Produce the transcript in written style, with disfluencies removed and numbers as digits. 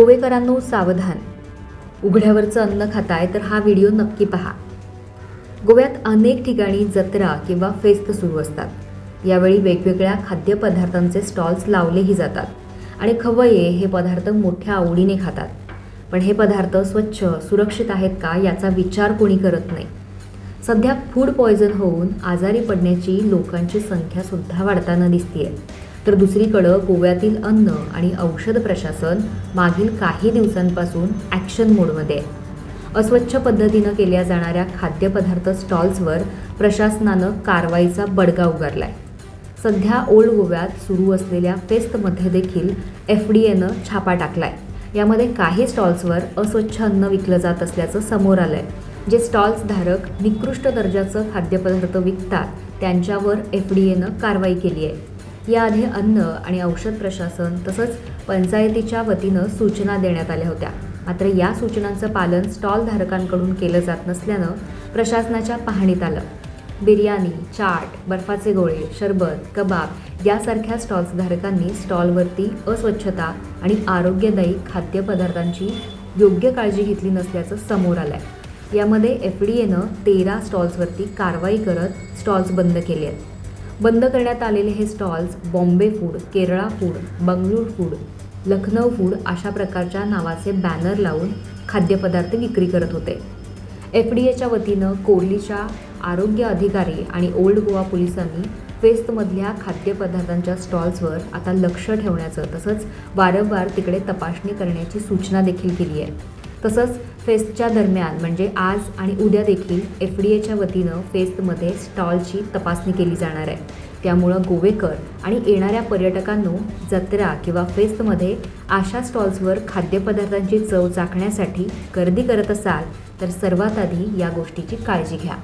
गोवेकरांनो सावधान, उघड्यावरचं अन्न खाताय तर हा व्हिडिओ नक्की पहा। गोव्यात अनेक ठिकाणी जत्रा किंवा फेस्त सुरू असतात। यावेळी वेगवेगळ्या खाद्यपदार्थांचे स्टॉल्स लावलेही जातात आणि खवय्ये हे पदार्थ मोठ्या आवडीने खातात। पण हे पदार्थ स्वच्छ सुरक्षित आहेत का याचा विचार कोणी करत नाही। सध्या फूड पॉयझन होऊन आजारी पडण्याची लोकांची संख्या सुद्धा वाढताना दिसतेय। तर दुसरीकडे गोव्यातील अन्न आणि औषध प्रशासन मागील काही दिवसांपासून ॲक्शन मोडमध्ये आहे। अस्वच्छ पद्धतीने केल्या जाणाऱ्या खाद्यपदार्थ स्टॉल्सवर प्रशासनानं कारवाईचा बडगा उगारलाय। सध्या ओल्ड गोव्यात सुरू असलेल्या फेस्टमध्ये देखील FDAनं छापा टाकलाय। यामध्ये काही स्टॉल्सवर अस्वच्छ अन्न विकलं जात असल्याचं समोर आलंय। जे स्टॉल्स धारक निकृष्ट दर्जाचं खाद्यपदार्थ विकतात त्यांच्यावर FDAनं कारवाई केली आहे। याआधी अन्न आणि औषध प्रशासन तसंच पंचायतीच्या वतीनं सूचना देण्यात आल्या होत्या। मात्र या सूचनांचं पालन स्टॉल धारकांकडून केलं जात नसल्यानं प्रशासनाच्या पाहणीत आलं। बिर्याणी, चाट, बर्फाचे गोळे, सरबत, कबाब यासारख्या स्टॉल्स धारकांनी स्टॉलवरती अस्वच्छता आणि आरोग्यदायी खाद्यपदार्थांची योग्य काळजी घेतली नसल्याचं समोर आलंय। यामध्ये FDAनं 13 स्टॉल्सवरती कारवाई करत स्टॉल्स बंद केले आहेत। बंद करण्यात आलेले हे stalls Bombay food, Kerala food, Bengaluru food, Lucknow food अशा प्रकारच्या नावाचे बॅनर लावून खाद्यपदार्थ विक्री करत होते। FDAच्या वतीनं कोर्लीच्या आरोग्य अधिकारी आणि ओल्ड गोवा पोलिसांनी फेस्टमधल्या खाद्यपदार्थांच्या स्टॉल्सवर आता लक्ष ठेवण्याचं तसंच वारंवार तिकडे तपासणी करण्याची सूचना देखील केली आहे। तसंच फेस्टच्या दरम्यान म्हणजे आज आणि उद्या देखील FDAच्या वतीनं फेस्टमध्ये स्टॉलची तपासणी केली जाणार आहे। त्यामुळं गोवेकर आणि येणाऱ्या पर्यटकांनो जत्रा किंवा फेस्टमध्ये अशा स्टॉल्सवर खाद्यपदार्थांची चव चाखण्यासाठी गर्दी करत असाल तर सर्वात आधी या गोष्टीची काळजी घ्या।